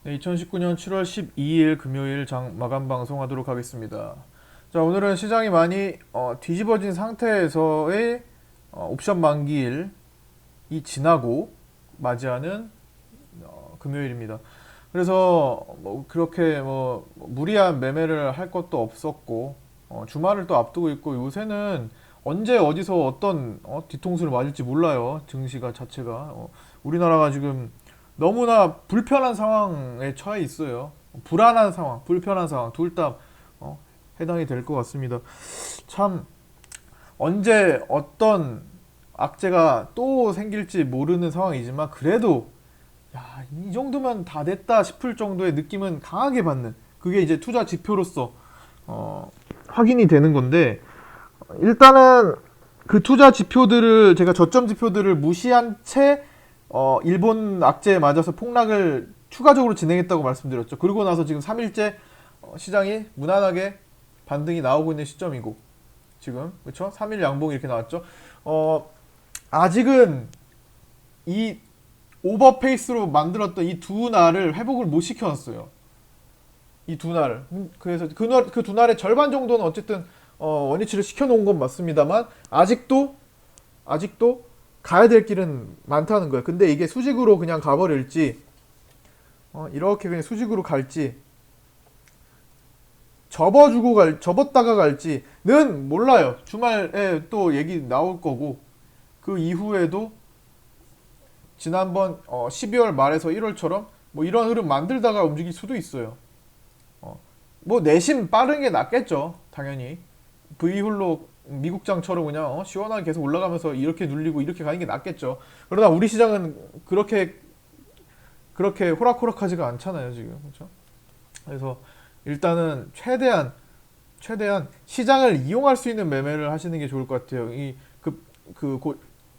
네, 2019년 7월 12일 금요일 장 마감 방송하도록 하겠습니다. 자, 오늘은 시장이 많이 뒤집어진 상태에서의 옵션 만기일이 지나고 맞이하는 금요일입니다. 그래서 뭐 그렇게 뭐 무리한 매매를 할 것도 없었고 주말을 또 앞두고 있고 요새는 언제 어디서 어떤 뒤통수를 맞을지 몰라요. 증시가 자체가 우리나라가 지금 너무나 불편한 상황에 처해 있어요. 불안한 상황, 불편한 상황 둘 다 해당이 될 것 같습니다. 참 언제 어떤 악재가 또 생길지 모르는 상황이지만 그래도 야, 이 정도면 다 됐다 싶을 정도의 느낌은 강하게 받는 그게 이제 투자 지표로서 확인이 되는 건데 일단은 그 투자 지표들을 제가 저점 지표들을 무시한 채 일본 악재에 맞아서 폭락을 추가적으로 진행했다고 말씀드렸죠. 그러고 나서 지금 3일째 시장이 무난하게 반등이 나오고 있는 시점이고 지금 그렇죠? 3일 양봉 이렇게 나왔죠. 아직은 이 오버페이스로 만들었던 이 두 날을 회복을 못 시켜놨어요. 이 두 날을. 그래서 그 두 날의 절반 정도는 어쨌든 원위치를 시켜놓은 건 맞습니다만 아직도 가야 될 길은 많다는 거예요. 근데 이게 수직으로 그냥 가버릴지 이렇게 그냥 수직으로 갈지 접었다가 갈지는 몰라요. 주말에 또 얘기 나올 거고 그 이후에도 지난번 12월 말에서 1월처럼 뭐 이런 흐름 만들다가 움직일 수도 있어요. 뭐 내심 빠른 게 낫겠죠. 당연히 V홀로 미국장처럼 그냥 시원하게 계속 올라가면서 이렇게 눌리고 이렇게 가는 게 낫겠죠. 그러나 우리 시장은 그렇게 호락호락하지가 않잖아요 지금. 그렇죠? 그래서 일단은 최대한 시장을 이용할 수 있는 매매를 하시는 게 좋을 것 같아요.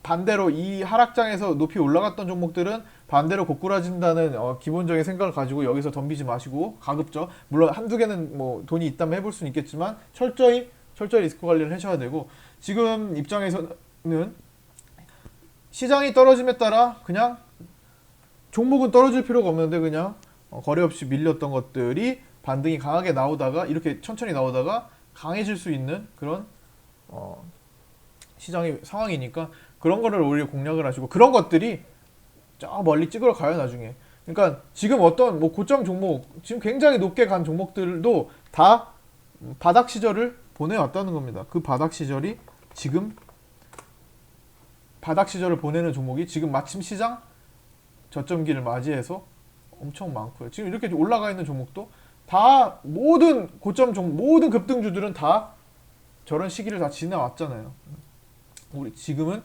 반대로 이 하락장에서 높이 올라갔던 종목들은 반대로 고꾸라진다는 기본적인 생각을 가지고 여기서 덤비지 마시고 가급적 물론 한두 개는 뭐 돈이 있다면 해볼 수는 있겠지만 철저히 리스크 관리를 하셔야 되고 지금 입장에서는 시장이 떨어짐에 따라 그냥 종목은 떨어질 필요가 없는데 그냥 거래 없이 밀렸던 것들이 반등이 강하게 나오다가 이렇게 천천히 나오다가 강해질 수 있는 그런 어, 시장의 상황이니까 그런 거를 오히려 공략을 하시고 그런 것들이 저 멀리 찍으러 가요 나중에. 그러니까 지금 어떤 뭐 고점 종목 지금 굉장히 높게 간 종목들도 다 바닥 시절을 보내왔다는 겁니다. 그 바닥 시절을 보내는 종목이 지금 마침 시장 저점기를 맞이해서 엄청 많고요. 지금 이렇게 올라가 있는 종목도 다 모든 고점 종목, 모든 급등주들은 다 저런 시기를 다 지나왔잖아요. 우리 지금은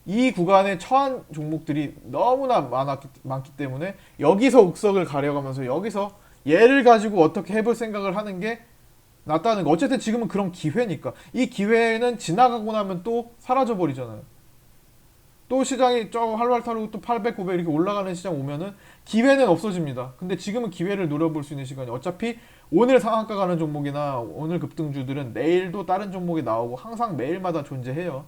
이 구간에 처한 종목들이 너무나 많기 때문에 여기서 옥석을 가려가면서 여기서 얘를 가지고 어떻게 해볼 생각을 하는 게 낫다는 거. 어쨌든 지금은 그런 기회니까. 이 기회는 지나가고 나면 또 사라져 버리잖아요. 또 시장이 저 활활 타르고 또 800, 900 이렇게 올라가는 시장 오면은 기회는 없어집니다. 근데 지금은 기회를 노려볼 수 있는 시간이 어차피 오늘 상한가 가는 종목이나 오늘 급등주들은 내일도 다른 종목이 나오고 항상 매일마다 존재해요.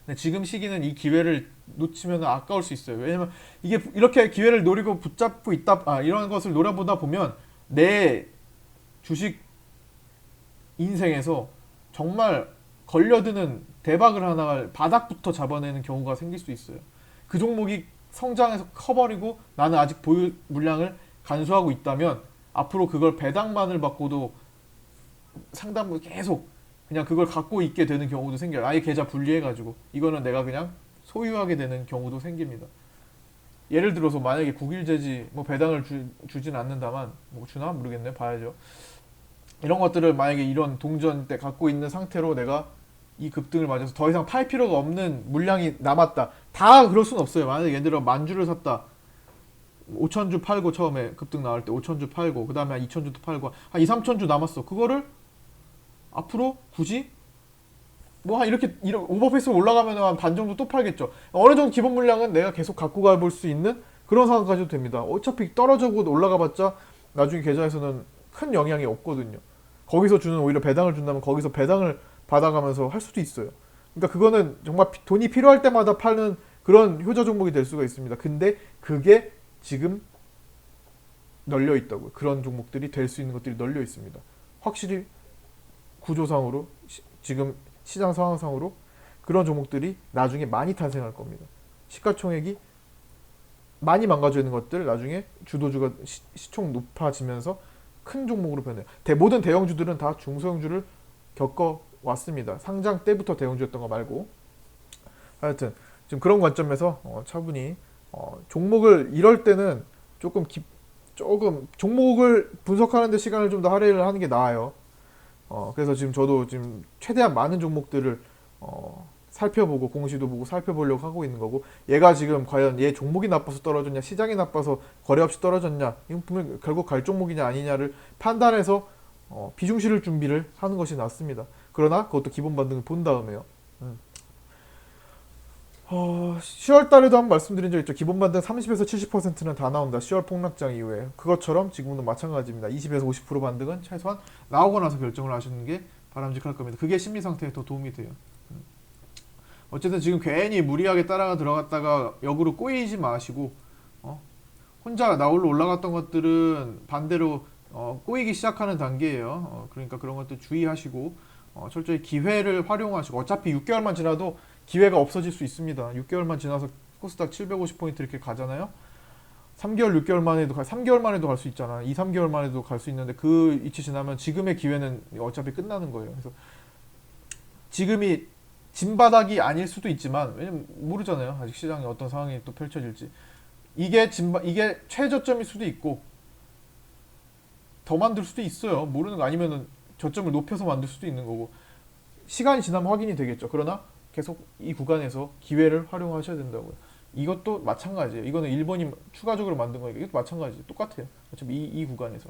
근데 지금 시기는 이 기회를 놓치면 아까울 수 있어요. 왜냐면 이게 이렇게 기회를 노리고 붙잡고 있다, 이런 것을 노려보다 보면 내 주식 인생에서 정말 걸려드는 대박을 하나 바닥부터 잡아내는 경우가 생길 수 있어요. 그 종목이 성장해서 커버리고 나는 아직 보유 물량을 간수하고 있다면 앞으로 그걸 배당만을 받고도 상담을 계속 그냥 그걸 갖고 있게 되는 경우도 생겨요. 아예 계좌 분리해가지고 이거는 내가 그냥 소유하게 되는 경우도 생깁니다. 예를 들어서 만약에 국일제지 뭐 배당을 주진 않는다만 뭐 주나 모르겠네 봐야죠. 이런 것들을 만약에 이런 동전 때 갖고 있는 상태로 내가 이 급등을 맞아서 더 이상 팔 필요가 없는 물량이 남았다. 다 그럴 수는 없어요. 만약에 예를 들어 만 주를 샀다. 5천 주 팔고 처음에 급등 나올 때 5천 주 팔고 그 다음에 한 2천 주도 팔고 한 2, 3천 주 남았어. 그거를 앞으로 굳이 뭐 한 이렇게 오버페이스 올라가면 한 반 정도 또 팔겠죠. 어느 정도 기본 물량은 내가 계속 갖고 가볼 수 있는 그런 상황까지도 됩니다. 어차피 떨어져고 올라가봤자 나중에 계좌에서는 큰 영향이 없거든요. 거기서 주는 오히려 배당을 준다면 거기서 배당을 받아가면서 할 수도 있어요. 그러니까 그거는 정말 돈이 필요할 때마다 파는 그런 효자 종목이 될 수가 있습니다. 근데 그게 지금 널려 있다고요. 그런 종목들이 될 수 있는 것들이 널려 있습니다. 확실히 구조상으로 지금 시장 상황상으로 그런 종목들이 나중에 많이 탄생할 겁니다. 시가총액이 많이 망가져 있는 것들 나중에 주도주가 시총 높아지면서 큰 종목으로 변해요. 모든 대형주들은 다 중소형주를 겪어 왔습니다. 상장 때부터 대형주였던 거 말고. 하여튼 지금 그런 관점에서 차분히 종목을 이럴 때는 조금 종목을 분석하는데 시간을 좀 더 할애를 하는 게 나아요. 그래서 지금 저도 지금 최대한 많은 종목들을 살펴보고 공시도 보고 살펴보려고 하고 있는 거고, 얘가 지금 과연 얘 종목이 나빠서 떨어졌냐 시장이 나빠서 거래 없이 떨어졌냐, 이건 분명 결국 갈 종목이냐 아니냐를 판단해서 비중실을 준비를 하는 것이 낫습니다. 그러나 그것도 기본 반등을 본 다음에요. 10월 달에도 한번 말씀드린 적 있죠. 기본 반등 30에서 70%는 다 나온다. 10월 폭락장 이후에. 그것처럼 지금도 마찬가지입니다. 20에서 50% 반등은 최소한 나오고 나서 결정을 하시는 게 바람직할 겁니다. 그게 심리 상태에 더 도움이 돼요. 어쨌든 지금 괜히 무리하게 따라가 들어갔다가 역으로 꼬이지 마시고, 혼자 나홀로 올라갔던 것들은 반대로 꼬이기 시작하는 단계예요. 그러니까 그런 것들 주의하시고 철저히 기회를 활용하시고, 어차피 6개월만 지나도 기회가 없어질 수 있습니다. 6개월만 지나서 코스닥 750포인트 이렇게 가잖아요. 3개월, 6개월 만에도 3개월 만에도 갈 수 있잖아. 2, 3개월 만에도 갈 수 있는데 그 위치 지나면 지금의 기회는 어차피 끝나는 거예요. 그래서 지금이 진바닥이 아닐 수도 있지만, 왜냐면 모르잖아요. 아직 시장이 어떤 상황이 또 펼쳐질지. 이게 최저점일 수도 있고 더 만들 수도 있어요. 모르는 거 아니면은 저점을 높여서 만들 수도 있는 거고, 시간이 지나면 확인이 되겠죠. 그러나 계속 이 구간에서 기회를 활용하셔야 된다고요. 이것도 마찬가지예요. 이거는 일본이 추가적으로 만든 거니까 이것도 마찬가지 똑같아요. 어차피 이 구간에서.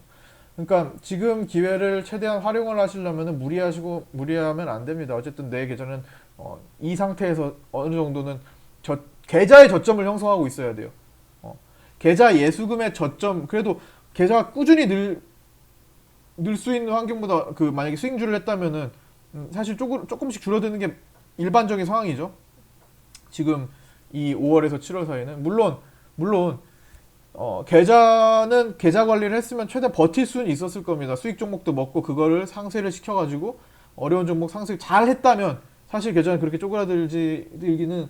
그러니까 지금 기회를 최대한 활용을 하시려면 무리하면 안 됩니다. 어쨌든 내 계좌는 이 상태에서 어느 정도는 계좌의 저점을 형성하고 있어야 돼요. 계좌 예수금의 저점, 그래도 계좌가 꾸준히 늘 수 있는 환경보다 만약에 수익률을 했다면은 사실 조금씩 줄어드는 게 일반적인 상황이죠. 지금 이 5월에서 7월 사이는 물론 계좌는 계좌 관리를 했으면 최대 버틸 수는 있었을 겁니다. 수익 종목도 먹고 그거를 상쇄를 시켜가지고 어려운 종목 상쇄 잘 했다면 사실 계좌는 그렇게 쪼그라들지는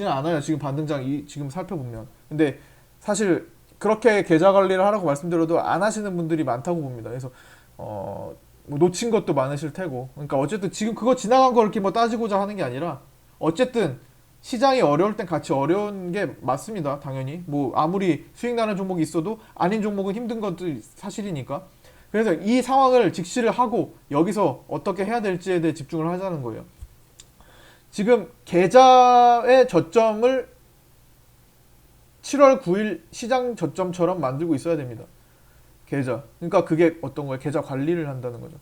않아요. 지금 반등장 지금 살펴보면. 근데 사실 그렇게 계좌 관리를 하라고 말씀드려도 안 하시는 분들이 많다고 봅니다. 그래서 뭐 놓친 것도 많으실 테고. 그러니까 어쨌든 지금 그거 지나간 걸 이렇게 뭐 따지고자 하는 게 아니라, 어쨌든 시장이 어려울 땐 같이 어려운 게 맞습니다. 당연히 뭐 아무리 수익 나는 종목이 있어도 아닌 종목은 힘든 것도 사실이니까. 그래서 이 상황을 직시를 하고 여기서 어떻게 해야 될지에 대해 집중을 하자는 거예요. 지금 계좌의 저점을 7월 9일 시장 저점처럼 만들고 있어야 됩니다. 계좌. 그러니까 그게 어떤 거예요? 계좌 관리를 한다는 거죠.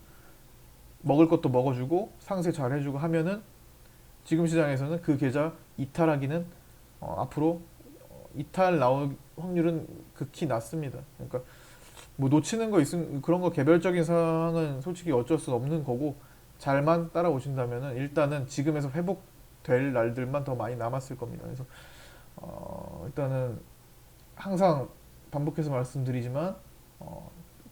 먹을 것도 먹어주고 상세 잘 해주고 하면은 지금 시장에서는 그 계좌 이탈하기는 앞으로 이탈 나올 확률은 극히 낮습니다. 그러니까 뭐 놓치는 거 있으면 그런 거 개별적인 상황은 솔직히 어쩔 수 없는 거고, 잘만 따라오신다면은 일단은 지금에서 회복될 날들만 더 많이 남았을 겁니다. 그래서 일단은 항상 반복해서 말씀드리지만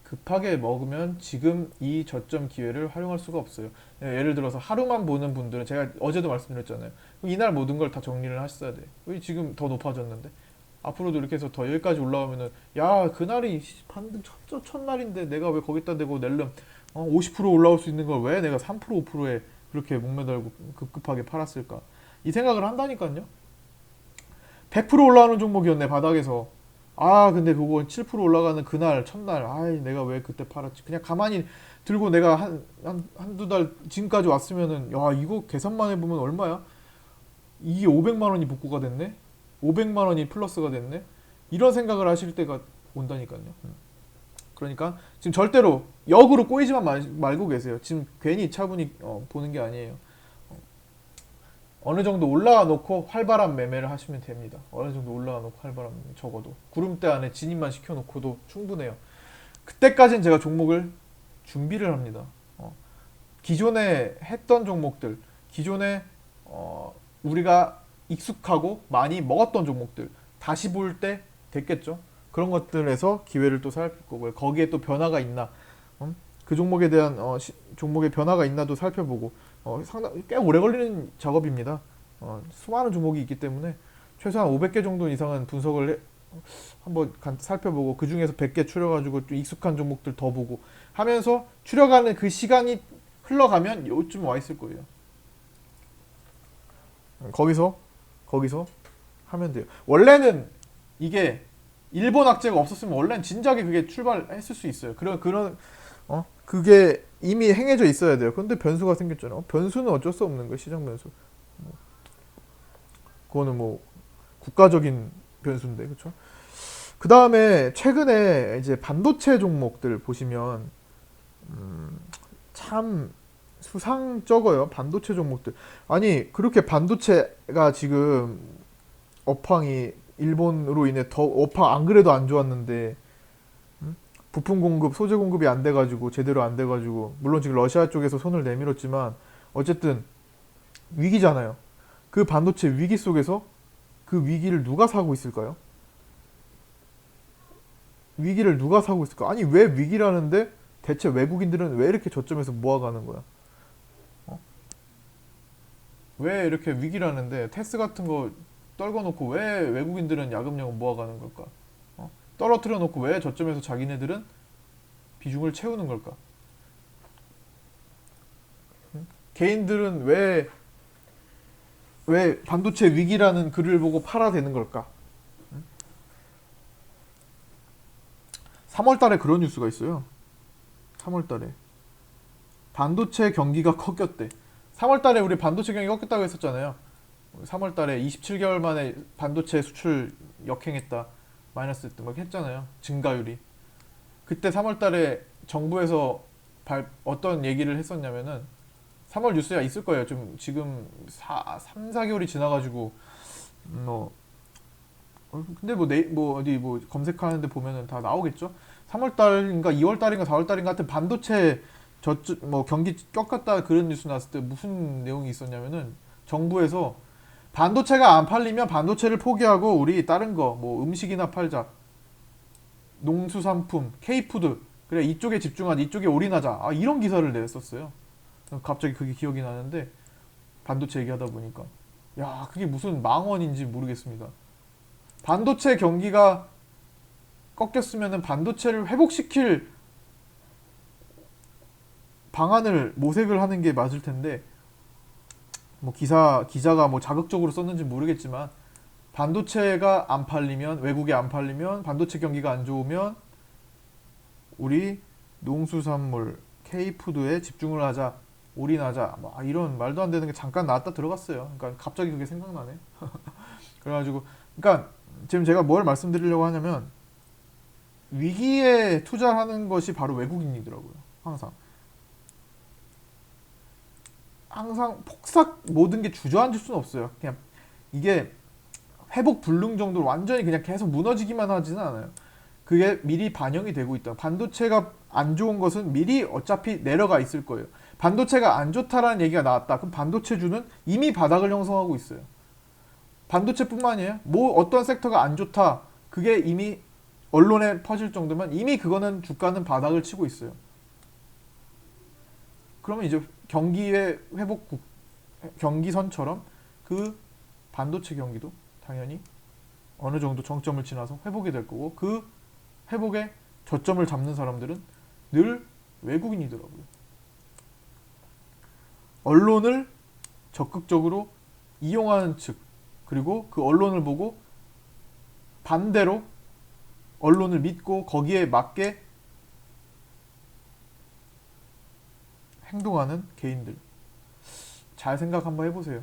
급하게 먹으면 지금 이 저점 기회를 활용할 수가 없어요. 예를 들어서 하루만 보는 분들은, 제가 어제도 말씀드렸잖아요. 이날 모든 걸 다 정리를 하셔야 돼. 지금 더 높아졌는데 앞으로도 이렇게 해서 더 여기까지 올라오면은, 야 그날이 반등 첫날인데 내가 왜 거기다 대고 낼름 50% 올라올 수 있는 걸 왜 내가 3% 5%에 그렇게 목매달고 급급하게 팔았을까, 이 생각을 한다니까요. 100% 올라오는 종목이었네 바닥에서. 근데 그거 7% 올라가는 그날 첫날, 내가 왜 그때 팔았지. 그냥 가만히 들고 내가 한두 달 지금까지 왔으면은, 야 이거 계산만 해보면 얼마야? 이게 500만 원이 복구가 됐네? 500만 원이 플러스가 됐네? 이런 생각을 하실 때가 온다니까요. 그러니까 지금 절대로 역으로 꼬이지만 말고 계세요. 지금 괜히 차분히 보는 게 아니에요. 어느 정도 올라와 놓고 활발한 매매를 하시면 됩니다. 어느 정도 올라와 놓고 활발한 매매, 적어도 구름대 안에 진입만 시켜놓고도 충분해요. 그때까지는 제가 종목을 준비를 합니다. 기존에 했던 종목들, 기존에 우리가 익숙하고 많이 먹었던 종목들 다시 볼 때 됐겠죠. 그런 것들에서 기회를 또 살필 거고요. 거기에 또 변화가 있나, 그 종목에 대한 종목의 변화가 있나도 살펴보고, 상당 꽤 오래 걸리는 작업입니다. 수많은 종목이 있기 때문에 최소한 500개 정도 이상은 한번 살펴보고, 그 중에서 100개 추려가지고 좀 익숙한 종목들 더 보고 하면서 추려가는 그 시간이 흘러가면 요쯤 와 있을 거예요. 거기서 하면 돼요. 원래는 이게 일본 악재가 없었으면 원래는 진작에 그게 출발했을 수 있어요. 그게 이미 행해져 있어야 돼요. 근데 변수가 생겼잖아요. 변수는 어쩔 수 없는 거예요. 시장 변수. 그거는 뭐 국가적인 변수인데, 그렇죠? 그 다음에 최근에 이제 반도체 종목들 보시면 참 수상쩍어요. 반도체 종목들. 아니 그렇게 반도체가 지금 업황이 일본으로 인해 더 업황 안 그래도 안 좋았는데, 부품 공급, 소재 공급이 안 돼가지고 제대로 안 돼가지고, 물론 지금 러시아 쪽에서 손을 내밀었지만 어쨌든 위기잖아요. 그 반도체 위기 속에서 그 위기를 누가 사고 있을까요? 위기를 누가 사고 있을까? 아니 왜 위기라는데 대체 외국인들은 왜 이렇게 저점에서 모아가는 거야? 왜 이렇게 위기라는데 테스 같은 거 떨궈놓고 왜 외국인들은 야금야금 모아가는 걸까? 떨어뜨려 놓고 왜 저점에서 자기네들은 비중을 채우는 걸까? 개인들은 왜 반도체 위기라는 글을 보고 팔아대는 걸까? 3월 달에 그런 뉴스가 있어요. 3월 달에 반도체 경기가 꺾였대. 3월 달에 우리 반도체 경기 꺾였다고 했었잖아요. 3월 달에 27개월 만에 반도체 수출 역행했다. 마이너스 됐던 거 했잖아요. 증가율이. 그때 3월 달에 정부에서 어떤 얘기를 했었냐면은, 3월 뉴스가 있을 거예요. 좀 지금 3, 4개월이 지나가지고 근데 어디 검색하는데 보면은 다 나오겠죠. 3월 달인가 2월 달인가 4월 달인가 하여튼 반도체 경기 꺾었다 그런 뉴스 나왔을 때 무슨 내용이 있었냐면은, 정부에서 반도체가 안 팔리면 반도체를 포기하고 우리 다른 거 음식이나 팔자, 농수산품, K푸드, 그래 이쪽에 집중하자, 이쪽에 올인하자, 이런 기사를 냈었어요. 갑자기 그게 기억이 나는데, 반도체 얘기하다 보니까 그게 무슨 망언인지 모르겠습니다. 반도체 경기가 꺾였으면은 반도체를 회복시킬 방안을 모색을 하는 게 맞을 텐데, 기자가 자극적으로 썼는지 모르겠지만, 반도체가 안 팔리면, 외국에 안 팔리면, 반도체 경기가 안 좋으면 우리 농수산물, K푸드에 집중을 하자, 올인하자, 이런 말도 안 되는 게 잠깐 나왔다 들어갔어요. 그러니까 갑자기 그게 생각나네. 그래가지고, 그러니까 지금 제가 뭘 말씀드리려고 하냐면, 위기에 투자하는 것이 바로 외국인이더라고요. 항상 폭삭 모든 게 주저앉을 수는 없어요. 그냥 이게 회복 불능 정도로 완전히 그냥 계속 무너지기만 하지는 않아요. 그게 미리 반영이 되고 있다. 반도체가 안 좋은 것은 미리 어차피 내려가 있을 거예요. 반도체가 안 좋다라는 얘기가 나왔다. 그럼 반도체주는 이미 바닥을 형성하고 있어요. 반도체뿐만이에요. 어떤 섹터가 안 좋다. 그게 이미 언론에 퍼질 정도면 이미 그거는 주가는 바닥을 치고 있어요. 그러면 이제 경기의 경기선처럼 그 반도체 경기도 당연히 어느 정도 정점을 지나서 회복이 될 거고, 그 회복에 저점을 잡는 사람들은 늘 외국인이더라고요. 언론을 적극적으로 이용하는 측, 그리고 그 언론을 보고 반대로 언론을 믿고 거기에 맞게 행동하는 개인들. 잘 생각 한번 해보세요.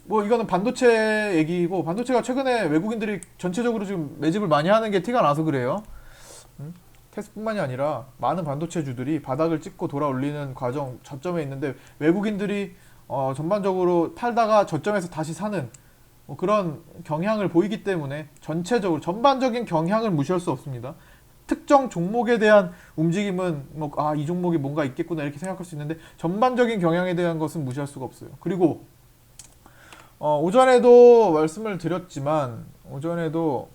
이거는 반도체 얘기고, 반도체가 최근에 외국인들이 전체적으로 지금 매집을 많이 하는 게 티가 나서 그래요. 테스뿐만이 아니라 많은 반도체주들이 바닥을 찍고 돌아올리는 과정, 저점에 있는데, 외국인들이 전반적으로 팔다가 저점에서 다시 사는 그런 경향을 보이기 때문에, 전체적으로 전반적인 경향을 무시할 수 없습니다. 특정 종목에 대한 움직임은 이 종목이 뭔가 있겠구나 이렇게 생각할 수 있는데, 전반적인 경향에 대한 것은 무시할 수가 없어요. 그리고 오전에도 말씀을 드렸지만, 오전에도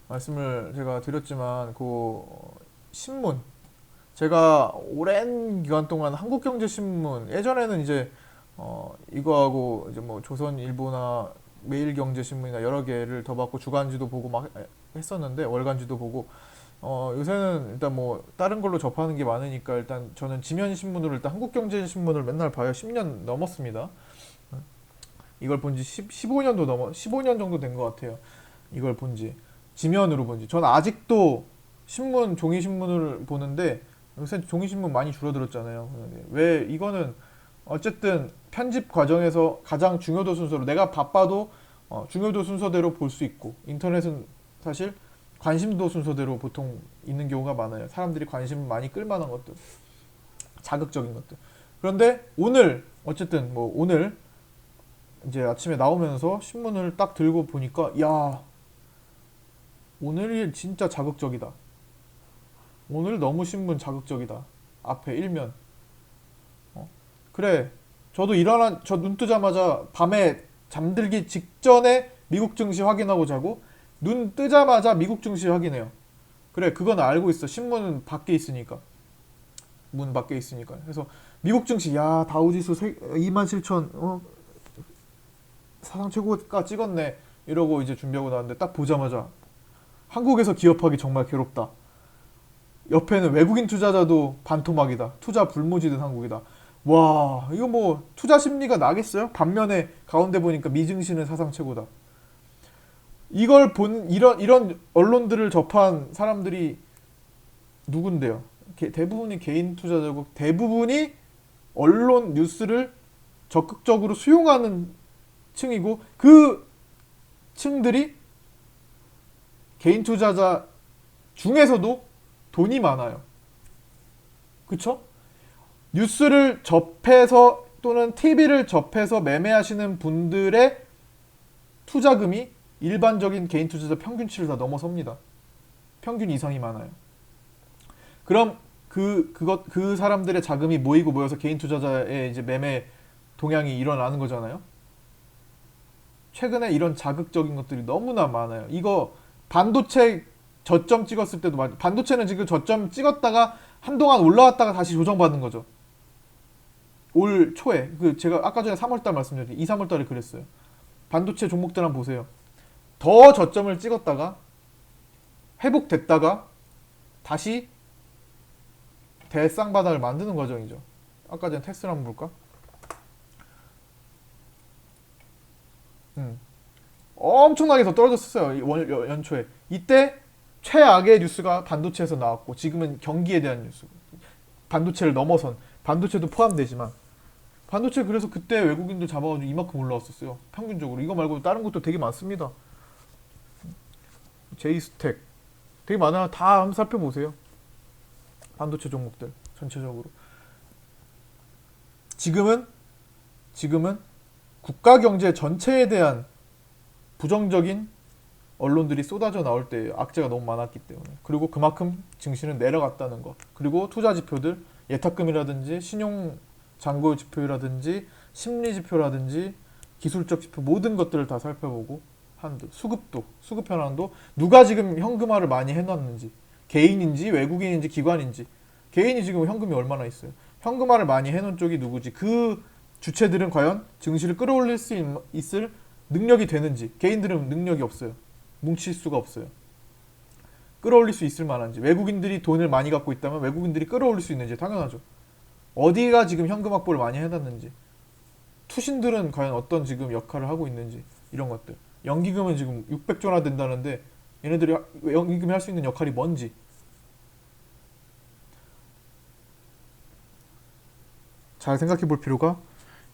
말씀을 제가 드렸지만 신문 제가 오랜 기간 동안 한국경제신문 예전에는 이제 이거하고 이제 뭐 조선일보나 매일경제신문이나 여러 개를 더 받고 주간지도 보고 막 했었는데 월간지도 보고 요새는 일단 뭐 다른 걸로 접하는 게 많으니까 일단 저는 지면 신문으로 일단 한국경제신문을 맨날 봐요. 10년 넘었습니다. 이걸 본지 15년도 15년 정도 된 것 같아요. 이걸 본지 지면으로 본지. 저는 아직도 종이 신문을 보는데 요새 종이 신문 많이 줄어들었잖아요. 왜 이거는 어쨌든 편집 과정에서 가장 중요도 순서로 내가 바빠도 중요도 순서대로 볼 수 있고 인터넷은 사실 관심도 순서대로 보통 있는 경우가 많아요. 사람들이 관심 많이 끌만한 것들, 자극적인 것들. 그런데 어쨌든 뭐 오늘 이제 아침에 나오면서 신문을 딱 들고 보니까 야, 오늘이 진짜 자극적이다. 오늘 너무 신문 자극적이다. 앞에 일면. 그래. 저 눈 뜨자마자 밤에 잠들기 직전에 미국 증시 확인하고 자고 눈 뜨자마자 미국 증시 확인해요. 그래, 그건 알고 있어. 신문은 밖에 있으니까. 문 밖에 있으니까. 그래서 미국 증시, 야, 다우지수 27,000, 사상 최고가 찍었네. 이러고 이제 준비하고 나왔는데 딱 보자마자 한국에서 기업하기 정말 괴롭다. 옆에는 외국인 투자자도 반토막이다. 투자 불모지된 한국이다. 와, 이거 뭐 투자 심리가 나겠어요? 반면에 가운데 보니까 미증시는 사상 최고다. 이런 언론들을 접한 사람들이 누군데요? 대부분이 개인 투자자고 대부분이 언론 뉴스를 적극적으로 수용하는 층이고 그 층들이 개인 투자자 중에서도 돈이 많아요. 그쵸? 뉴스를 접해서 또는 TV를 접해서 매매하시는 분들의 투자금이 일반적인 개인 투자자 평균치를 다 넘어섭니다. 평균 이상이 많아요. 그럼 그 사람들의 자금이 모여서 개인 투자자의 이제 매매 동향이 일어나는 거잖아요. 최근에 이런 자극적인 것들이 너무나 많아요. 이거 반도체 저점 찍었을 때도 반도체는 지금 저점 찍었다가 한동안 올라왔다가 다시 조정받는 거죠. 올 초에 제가 아까 전에 3월달 말씀드렸죠. 2, 3월달에 그랬어요. 반도체 종목들 한번 보세요. 더 저점을 찍었다가 회복됐다가 다시 대쌍바닥을 만드는 과정이죠. 아까 전에 테스라 한번 볼까? 엄청나게 더 떨어졌었어요. 연초에. 이때 최악의 뉴스가 반도체에서 나왔고 지금은 경기에 대한 뉴스. 반도체를 넘어선 반도체도 포함되지만 반도체 그래서 그때 외국인들 잡아가지고 이만큼 올라왔었어요. 평균적으로. 이거 말고 다른 것도 되게 많습니다. 제이스텍 되게 많아요. 다 한번 살펴보세요. 반도체 종목들 전체적으로. 지금은 국가 경제 전체에 대한 부정적인 언론들이 쏟아져 나올 때 악재가 너무 많았기 때문에 그리고 그만큼 증시는 내려갔다는 거 그리고 투자 지표들 예탁금이라든지 신용 잔고 지표라든지 심리 지표라든지 기술적 지표 모든 것들을 다 살펴보고 한도 수급 현황도 누가 지금 현금화를 많이 해놨는지 개인인지 외국인인지 기관인지 개인이 지금 현금이 얼마나 있어요 현금화를 많이 해놓은 쪽이 누구지 그 주체들은 과연 증시를 끌어올릴 수 있을 능력이 되는지 개인들은 능력이 없어요 뭉칠 수가 없어요 끌어올릴 수 있을 만한지 외국인들이 돈을 많이 갖고 있다면 외국인들이 끌어올릴 수 있는지 당연하죠 어디가 지금 현금 확보를 많이 해놨는지 투신들은 과연 어떤 지금 역할을 하고 있는지 이런 것들 연기금은 지금 600조나 된다는데 얘네들이 연기금이 할 수 있는 역할이 뭔지 잘 생각해 볼 필요가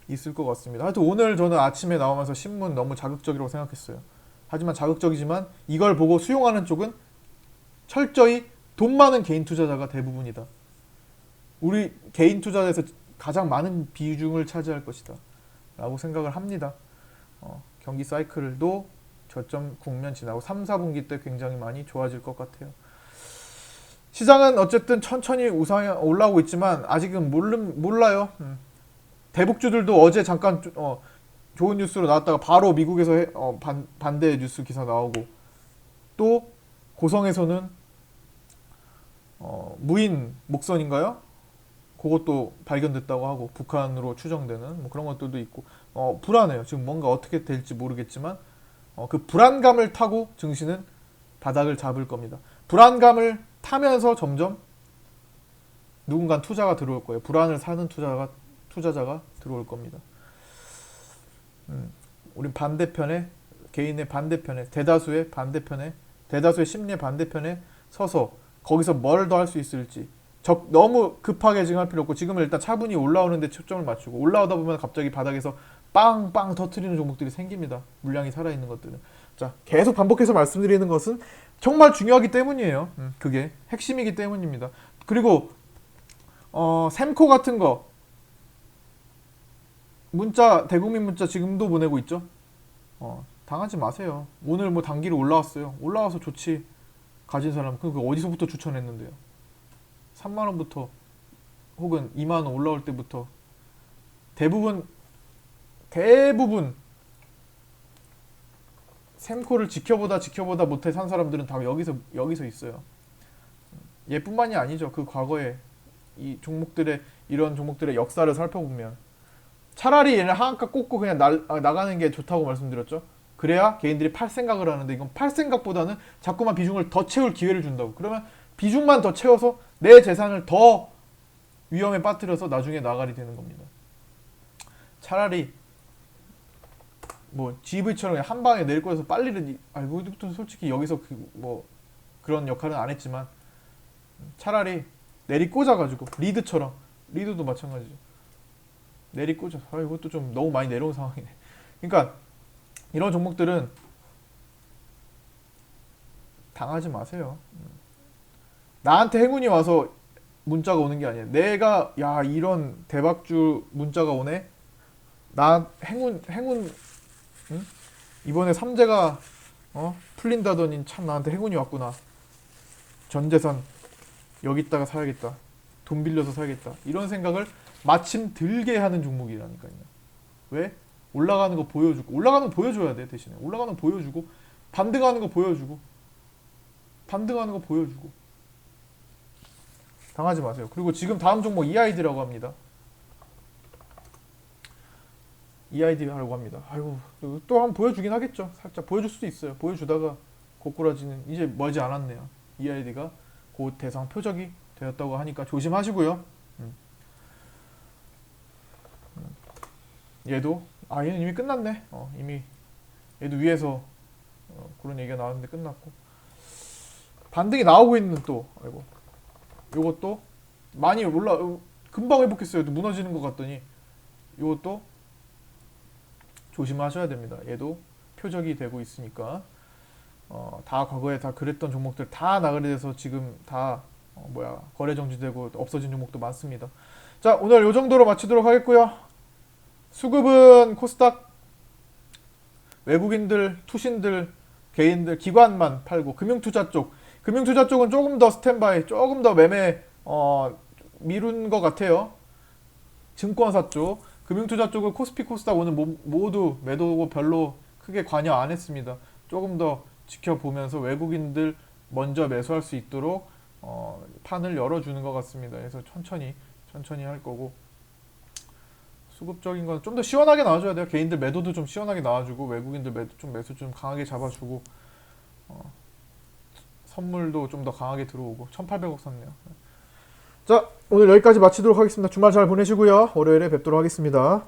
있을 것 같습니다. 하여튼 오늘 저는 아침에 나오면서 신문 너무 자극적이라고 생각했어요. 하지만 자극적이지만 이걸 보고 수용하는 쪽은 철저히 돈 많은 개인 투자자가 대부분이다. 우리 개인 투자자에서 가장 많은 비중을 차지할 것이다. 라고 생각을 합니다. 경기 사이클도 저점 국면 지나고 3, 4분기 때 굉장히 많이 좋아질 것 같아요. 시장은 어쨌든 천천히 올라오고 있지만 아직은 몰라요. 대북주들도 어제 잠깐 좋은 뉴스로 나왔다가 바로 미국에서 반대 뉴스 기사 나오고 또 고성에서는 무인 목선인가요? 그것도 발견됐다고 하고 북한으로 추정되는 뭐 그런 것들도 있고 불안해요. 지금 뭔가 어떻게 될지 모르겠지만 그 불안감을 타고 증시는 바닥을 잡을 겁니다. 불안감을 타면서 점점 누군가 투자가 들어올 거예요. 불안을 사는 투자자가 들어올 겁니다. 우린 반대편에 개인의 반대편에 대다수의 반대편에 대다수의 심리의 반대편에 서서 거기서 뭘 더 할 수 있을지 너무 급하게 지금 할 필요 없고 지금은 일단 차분히 올라오는데 초점을 맞추고 올라오다 보면 갑자기 바닥에서 빵빵 터트리는 종목들이 생깁니다. 물량이 살아있는 것들은. 자, 계속 반복해서 말씀드리는 것은 정말 중요하기 때문이에요. 그게 핵심이기 때문입니다. 그리고 샘코 같은 거 문자 대국민 문자 지금도 보내고 있죠. 당하지 마세요. 오늘 뭐 단기로 올라왔어요. 올라와서 좋지. 가진 사람 그 어디서부터 추천했는데요. 3만원부터 혹은 2만원 올라올 때부터 대부분 샘코를 지켜보다 못해 산 사람들은 다 여기서 있어요. 얘뿐만이 아니죠. 그 과거에 이런 종목들의 역사를 살펴보면 차라리 얘를 하한가 꽂고 그냥 나가는 게 좋다고 말씀드렸죠. 그래야 개인들이 팔 생각을 하는데 이건 팔 생각보다는 자꾸만 비중을 더 채울 기회를 준다고. 그러면 비중만 더 채워서 내 재산을 더 위험에 빠뜨려서 나중에 나가리 되는 겁니다. 차라리 뭐 GV처럼 한 방에 내릴 거여서 빨리를 이것도 솔직히 여기서 그런 역할은 안 했지만 차라리 내리 꽂아가지고 리드도 마찬가지죠. 내리 꽂아. 이것도 좀 너무 많이 내려온 상황이네. 그러니까 이런 종목들은 당하지 마세요. 나한테 행운이 와서 문자가 오는 게 아니에요. 내가 이런 대박주 문자가 오네. 나 행운 응? 이번에 삼재가 풀린다더니 참 나한테 행운이 왔구나. 전 재산 여기다가 사야겠다. 돈 빌려서 사야겠다. 이런 생각을 마침 들게 하는 종목이라니까요. 왜? 올라가는 거 보여주고 올라가는 거 보여줘야 돼. 대신에 올라가는 거 보여주고 반등하는 거 보여주고 당하지 마세요. 그리고 지금 다음 종목 EID라고 합니다. EID 하려고 합니다. 또 한번 보여주긴 하겠죠. 살짝 보여줄 수도 있어요. 보여주다가 고꾸라지는 이제 멀지 않았네요. EID가 곧 대상 표적이 되었다고 하니까 조심하시고요. 얘도 얘는 이미 끝났네. 이미 얘도 위에서 그런 얘기가 나왔는데 끝났고 반등이 나오고 있는 또 요것도 많이 금방 회복했어요. 무너지는 것 같더니 요것도 조심하셔야 됩니다. 얘도 표적이 되고 있으니까 다 과거에 다 그랬던 종목들 다 나가게 돼서 지금 다 거래 정지되고 없어진 종목도 많습니다. 자, 오늘 요 정도로 마치도록 하겠고요. 수급은 코스닥 외국인들, 투신들, 개인들, 기관만 팔고 금융투자 쪽은 조금 더 스탠바이, 조금 더 매매 미룬 것 같아요. 증권사 쪽, 금융투자 쪽은 코스피, 코스닥 오늘 모두 매도고 별로 크게 관여 안 했습니다. 조금 더 지켜보면서 외국인들 먼저 매수할 수 있도록 판을 열어주는 것 같습니다. 그래서 천천히 할 거고 수급적인 건 좀 더 시원하게 나와줘야 돼요. 개인들 매도도 좀 시원하게 나와주고 외국인들 매수 좀 강하게 잡아주고 선물도 좀 더 강하게 들어오고 1800억 샀네요. 자, 오늘 여기까지 마치도록 하겠습니다. 주말 잘 보내시고요. 월요일에 뵙도록 하겠습니다.